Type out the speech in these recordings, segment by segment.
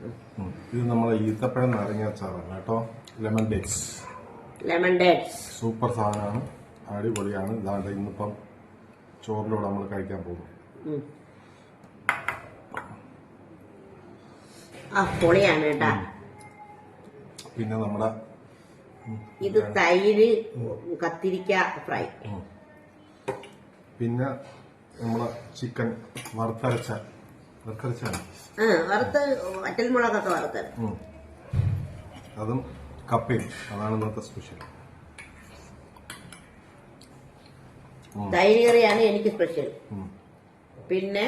ഇത് നമ്മളെ ഈത്തപ്പഴം നാരങ്ങ അച്ചാറാണ് കേട്ടോ. Lemon dates. സൂപ്പർ സാധനമാണ്, അടിപൊളിയാണ്. ഇതാണ്ട് ഇന്നിപ്പം ചോറിലൂടെ നമ്മൾ കഴിക്കാൻ പോകും. പൊളിയാണ് കേട്ടാ. പിന്നെ നമ്മുടെ ഇത് തൈര് കത്തിരിക്ക ഫ്രൈ. പിന്നെ നമ്മളെ ചിക്കൻ വറുത്ത് വറ്റൽമുളകൊക്കെ വറുത്തത്, അതും കപ്പയും. അതാണ് ഇന്നത്തെ സ്പെഷ്യൽ. തൈര് കറിയാണ് എനിക്ക് സ്പെഷ്യൽ. പിന്നെ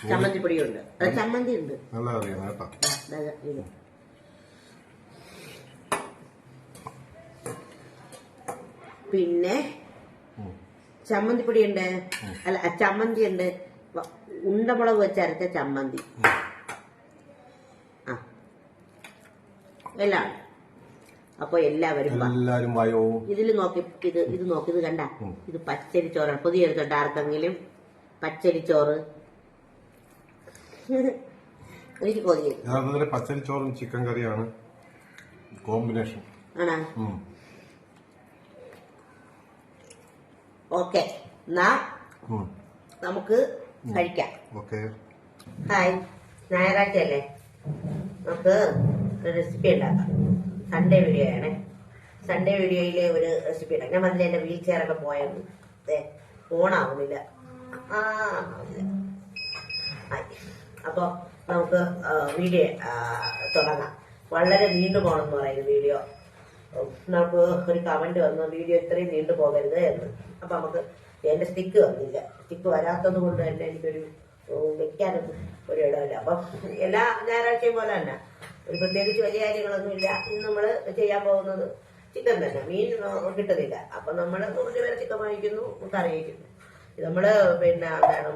ചമ്മന്തിപ്പൊടിയുണ്ട്, അത് ചമ്മന്തി ഉണ്ട്, നല്ല കറിയാണ് കേട്ടോ. പിന്നെ ചമ്മന്തിപ്പൊടി ഉണ്ട്, അല്ല ചമ്മന്തി ഉണ്ട്, ഉണ്ടമുളക് വെച്ചരച്ച ചമ്മന്തി. എല്ലാം. അപ്പൊ എല്ലാവരും വായോ. ഇതിൽ നോക്കി, ഇത് നോക്കി, ഇത് കണ്ട, ഇത് പച്ചരിച്ചോറാണ്. പുതിയ എടുത്തോണ്ട് ആർക്കെങ്കിലും പച്ചരിച്ചോറ്. എനിക്ക് കൊതിയ പച്ചരിച്ചോറും ചിക്കൻ കറിയാണ് കോമ്പിനേഷൻ. ആണോ? ഓക്കെ, എന്നാ നമുക്ക് കഴിക്കാം. ഹായ്, ഞായറാഴ്ച അല്ലേ, നമുക്ക് റെസിപ്പി ഉണ്ടാക്കാം. സൺഡേ വീഡിയോ ആണ്. സൺഡേ വീഡിയോയിലെ ഒരു റെസിപ്പി ഉണ്ടാക്കാം. ഞാൻ പറഞ്ഞില്ല എന്റെ വീൽ ചെയറൊക്കെ പോയത് ഓണാവുന്നില്ല. അപ്പൊ നമുക്ക് വീഡിയോ തുടങ്ങാം. വളരെ നീണ്ടു പോകണമെന്ന് പറയുന്നു വീഡിയോ. നമുക്ക് ഒരു കമന്റ് വന്നു, വീഡിയോ ഇത്രയും നീണ്ടു പോകരുത് എന്ന്. അപ്പൊ നമുക്ക് എന്റെ സ്റ്റിക്ക് വന്നില്ല. സ്റ്റിക്ക് വരാത്തത് കൊണ്ട് തന്നെ എനിക്കൊരു വെക്കാനൊന്നും ഒരു ഇടമില്ല. അപ്പൊ എല്ലാ ഞായറാഴ്ചയും പോലെ തന്നെ ഒരു പ്രത്യേകിച്ച് വലിയ കാര്യങ്ങളൊന്നുമില്ല. ഇന്ന് നമ്മള് ചെയ്യാൻ പോകുന്നത് ചിക്കൻ തന്നെ. മീൻ കിട്ടുന്നില്ല. അപ്പൊ നമ്മള് 100 പേരെ ചിക്കൻ വാങ്ങിക്കുന്നു, കറി വയ്ക്കുന്നു. നമ്മള് പിന്നെ എന്താണ്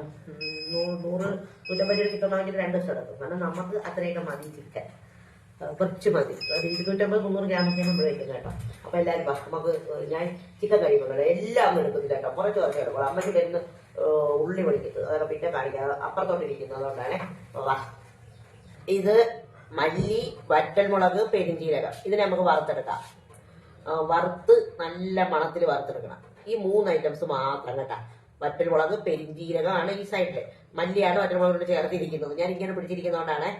100-150 ചിക്കൻ വാങ്ങിച്ചിട്ട് 2 ദിവസം എടുക്കും. കാരണം നമുക്ക് അത്രയൊക്കെ മതി ചിക്കൻ, കുറച്ച് മതി. 250-300 ഗ്രാമൊക്കെ നമ്മൾ വയ്ക്കുന്നത് കേട്ടോ. അപ്പൊ എല്ലാവരും നമുക്ക് ഞാൻ ചിക്കൻ കഴിയുമ്പോൾ എല്ലാം ഒന്നും എടുക്കുന്നില്ല കേട്ടോ, കുറച്ച് എടുക്കും. അമ്മയ്ക്ക് വരുന്ന ഉള്ളി പൊളിക്കുന്നത് അതൊക്കെ പിന്നെ കാണിക്കാം, അപ്പുറത്തോട്ടിരിക്കുന്നു. അതുകൊണ്ടാണ്. ഇത് മല്ലി, വറ്റൽമുളക്, പെരിഞ്ചീരകം. ഇതിനെ നമുക്ക് വറുത്തെടുക്കാം. വറുത്ത് നല്ല മണത്തിൽ വറുത്തെടുക്കണം. ഈ 3 ഐറ്റംസ് മാത്രം കേട്ടാ. വറ്റൽമുളക്, പെരിഞ്ചീരകമാണ് ഈ സൈഡില്, മല്ലിയാണ് വറ്റൽമുളകോട് ചേർത്തിരിക്കുന്നത്. ഞാൻ ഇങ്ങനെ പിടിച്ചിരിക്കുന്നതുകൊണ്ടാണ്.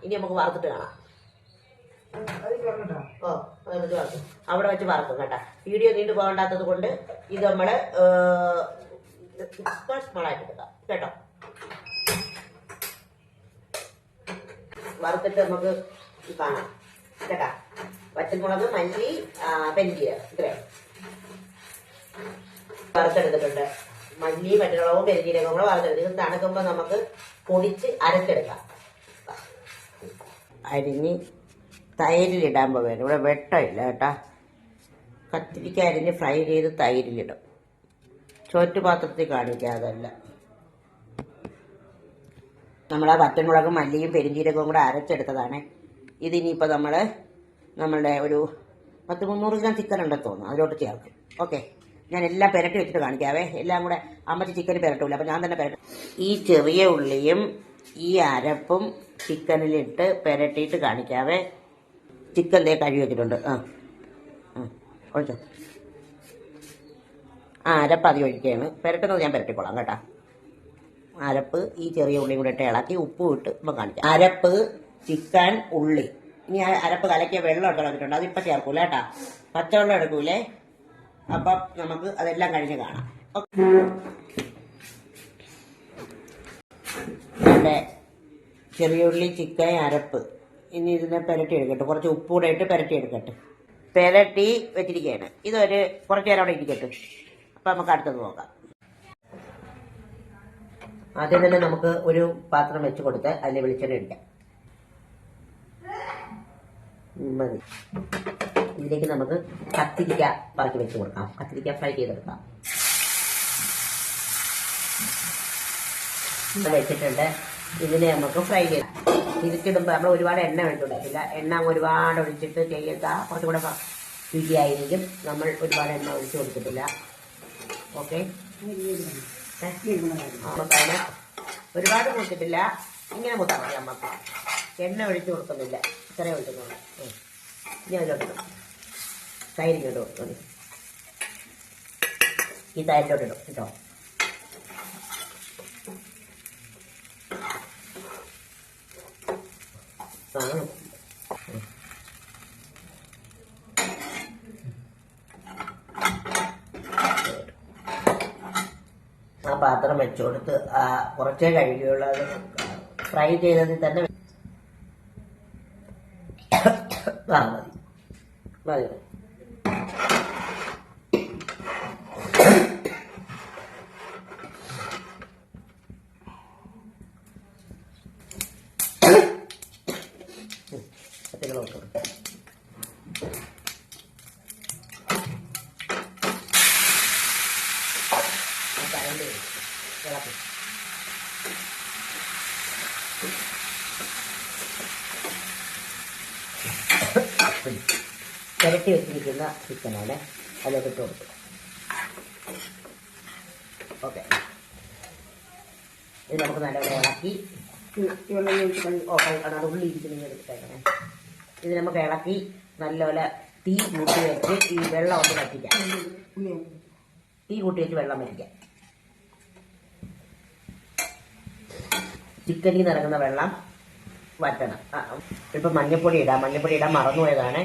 ഇനി നമുക്ക് വറുത്തിട്ട് കാണാം. അവിടെ വെച്ച് വറക്കും കേട്ടാ. വീഡിയോ നീണ്ടു പോകണ്ടാത്തത് കൊണ്ട് ഇത് നമ്മള് സ്മോളായിട്ട് എടുക്കാം കേട്ടോ. വറുത്തിട്ട് നമുക്ക് കാണാം കേട്ടാ. വറ്റൽമുളക്, മല്ലി, പെരിഞ്ചീരകം ഇത്രയും വറുത്തെടുത്തിട്ടുണ്ട്. മല്ലി, വറ്റൽമുളകും പെരിഞ്ചീരകവും കൂടെ വറുത്തെടുത്ത് ഇത് തണുക്കുമ്പോൾ നമുക്ക് പൊടിച്ച് അരച്ചെടുക്കാം. അരിഞ്ഞ് തൈരിലിടാൻ പോവുകയാണ്. ഇവിടെ വെട്ടമില്ല കേട്ടാ. കത്തിരിക്ക അരിഞ്ഞ് ഫ്രൈ ചെയ്ത് തൈരിലിടും. ചോറ്റുപാത്രത്തിൽ കാണിക്കാതല്ല. നമ്മളെ വറ്റൽമുളകും മല്ലിയും പെരിഞ്ചീരകവും കൂടെ അരച്ചെടുത്തതാണ്. ഇതിനിപ്പോൾ നമ്മളുടെ ഒരു 100-300 ഗ്രാം ചിക്കൻ ഉണ്ടെന്ന് തോന്നുന്നു, അതിലോട്ട് ചേർക്കും. ഓക്കെ, ഞാൻ എല്ലാം പെരട്ടി വെച്ചിട്ട് കാണിക്കാവേ. എല്ലാം കൂടെ അമ്മച്ചി ചിക്കന് പെരട്ടില്ല, അപ്പം ഞാൻ തന്നെ പെരട്ടും. ഈ ചെറിയ ഉള്ളിയും ഈ അരപ്പും ചിക്കനിലിട്ട് പെരട്ടിയിട്ട് കാണിക്കാവേ. ചിക്കൻ കഴുകി വെച്ചിട്ടുണ്ട്. ഒഴിച്ചോ. അരപ്പ് അതി ഒഴിക്കുകയാണ്. പെരട്ടുന്നത് ഞാൻ പെരട്ടിക്കൊള്ളാം കേട്ടാ. അരപ്പ് ഈ ചെറിയ ഉള്ളിയും കൂടെ ഇട്ട് ഇളക്കി ഉപ്പും ഇട്ട് ഇപ്പം കാണിക്കാം. അരപ്പ്, ചിക്കൻ, ഉള്ളി. ഇനി അരപ്പ് കലക്കിയ വെള്ളം എടുത്ത് കളഞ്ഞിട്ടുണ്ട്, അതിപ്പോൾ ചേർക്കൂല കേട്ടാ. പച്ചവെള്ളം എടുക്കൂലേ. അപ്പം നമുക്ക് അതെല്ലാം കഴിഞ്ഞ് കാണാം. ഇവിടെ ചെറിയ ഉള്ളി, ചിക്കൻ, അരപ്പ്. ഇനി ഇതിനെ പെരട്ടി എടുക്കട്ടെ. കുറച്ച് ഉപ്പൂടെ ഇട്ട് പെരട്ടി എടുക്കട്ടെ. പെരട്ടി വെച്ചിരിക്കുകയാണ്. ഇതൊരു കുറച്ച് നേരം അവിടെ ഇരിക്കട്ടെ. അപ്പം നമുക്ക് അടുത്തത് നോക്കാം. ആദ്യം തന്നെ നമുക്ക് ഒരു പാത്രം വെച്ച് കൊടുത്ത് അതിൽ വെളിച്ചെണ്ണ ഒഴിക്കാം. മതി. ഇതിലേക്ക് നമുക്ക് കത്തിരിക്ക പറക്കി വെച്ച് കൊടുക്കാം. കത്തിരിക്ക ഫ്രൈ ചെയ്തെടുക്കാം. വെച്ചിട്ടുണ്ട്. ഇതിനെ നമുക്ക് ഫ്രൈ ചെയ്യാം. തിരിച്ചിടുമ്പോൾ നമ്മൾ ഒരുപാട് എണ്ണ ഒഴിച്ചിട്ടില്ല. എണ്ണ ഒരുപാട് ഒഴിച്ചിട്ട് ചെയ്താൽ കുറച്ചും കൂടെ രുചിയായിരിക്കും. നമ്മൾ ഒരുപാട് എണ്ണ ഒഴിച്ച് കൊടുത്തിട്ടില്ല. ഓക്കെ, നമുക്കതിനെ ഒരുപാട് മുട്ടിട്ടില്ല, ഇങ്ങനെ മുട്ടാൽ മതി. നമുക്ക് എണ്ണ ഒഴിച്ചു കൊടുക്കുന്നില്ല, ഇത്രയും ഒഴിക്കുന്നുള്ളൂ. ഇനി അതിലോട്ടിടും, തൈരിങ്ങോട്ട് കൊടുക്കുന്നു. ഈ തൈരിലോട്ടിടും കേട്ടോ. ആ പാത്രം വെച്ചു കൊടുത്ത് കുറച്ചേ കഴുകിയുള്ള ഫ്രൈ ചെയ്തതിൽ തന്നെ മതി. പുരട്ടി വെച്ചിരിക്കുന്ന ചിക്കനാണ് അതിലേക്ക് ഇട്ട് കൊടുക്കും. ഓക്കെ, ഇത് നമുക്ക് നല്ലപോലെ ഇളക്കി അത് ഉള്ളി ഇരിക്കുന്ന എടുത്തേക്കണേ. ഇത് നമുക്ക് ഇളക്കി നല്ലപോലെ തീ കൂട്ടി വെച്ച് ഈ വെള്ളം ഒന്ന് വറ്റിക്കാം. തീ കൂട്ടി വെച്ച് വെള്ളം വറ്റിക്കാം. ചിക്കനിൽ നിന്ന് ഇറങ്ങുന്ന വെള്ളം വറ്റണം. ഇപ്പം മഞ്ഞപ്പൊടി ഇടാൻ മറന്നുപോയതാണ്.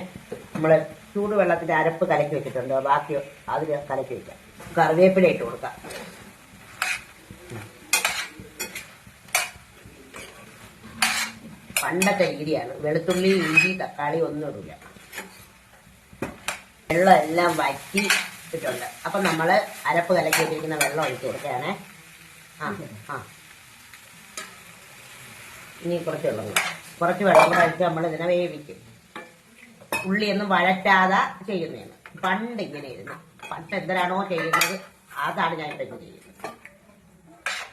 നമ്മൾ ചൂടുവെള്ളത്തിന്റെ അരപ്പ് കലക്കി വെച്ചിട്ടുണ്ട്, ബാക്കി അതിൽ കലക്കി വെക്കാം. കറിവേപ്പില ഇട്ട് കൊടുക്കാം. പണ്ടത്തെ രീതിയാണ്, വെളുത്തുള്ളി ഇഞ്ചി തക്കാളി ഒന്നും ഇടില്ല. വെള്ളം എല്ലാം വറ്റി ഇട്ടിട്ടുണ്ട്. അപ്പം നമ്മൾ അരപ്പ് കലക്കി വെച്ചിരിക്കുന്ന വെള്ളം ഒഴിച്ചു കൊടുക്കുകയാണേ. ഇനി കുറച്ച് വെള്ളം കൂടെ ഒഴിച്ച് നമ്മൾ ഇതിനെ വേവിക്കും. ഉള്ളിയൊന്നും വഴറ്റാതെ ചെയ്യുന്നതാണ്. പണ്ട് ഇങ്ങനെ ഇരുന്നു, പണ്ട് എന്തിനാണോ ചെയ്യുന്നത് അതാണ് ഞാൻ ഇപ്പം ചെയ്യുന്നത്.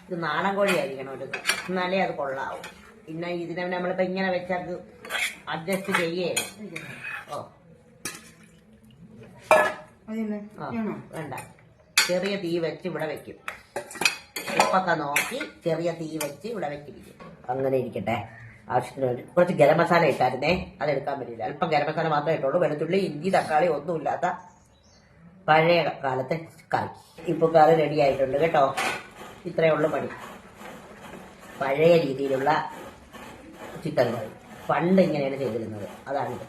ഇത് നാടൻ കോഴി ആയിരിക്കണം ഒരു, എന്നാലേ അത് കൊള്ളാവും. പിന്നെ ഇതിനെ നമ്മളിപ്പോൾ ഇങ്ങനെ വെച്ചത് അഡ്ജസ്റ്റ് ചെയ്യേ. വേണ്ട, ചെറിയ തീ വെച്ച് ഇവിടെ വെക്കും. ഉപ്പൊക്കെ നോക്കി ചെറിയ തീ വെച്ച് ഇവിടെ വെച്ചിരിക്കും. അങ്ങനെ ഇരിക്കട്ടെ. ആവശ്യത്തിന് വേണ്ടി കുറച്ച് ഗരം മസാല ഇട്ടായിരുന്നേ, അതെടുക്കാൻ പറ്റില്ല. അല്പം ഗരം മസാല മാത്രമേ ഇട്ടുള്ളൂ. വെളുത്തുള്ളി ഇഞ്ചി തക്കാളി ഒന്നുമില്ലാത്ത പഴയ കാലത്തെ കറി. ഇപ്പോൾ കറി റെഡി ആയിട്ടുണ്ട് കേട്ടോ. ഇത്രയേ ഉള്ളൂ പണി. പഴയ രീതിയിലുള്ള ചിക്കൻ കറി പണ്ട് ഇങ്ങനെയാണ് ചെയ്തിരുന്നത്, അതാണിത്.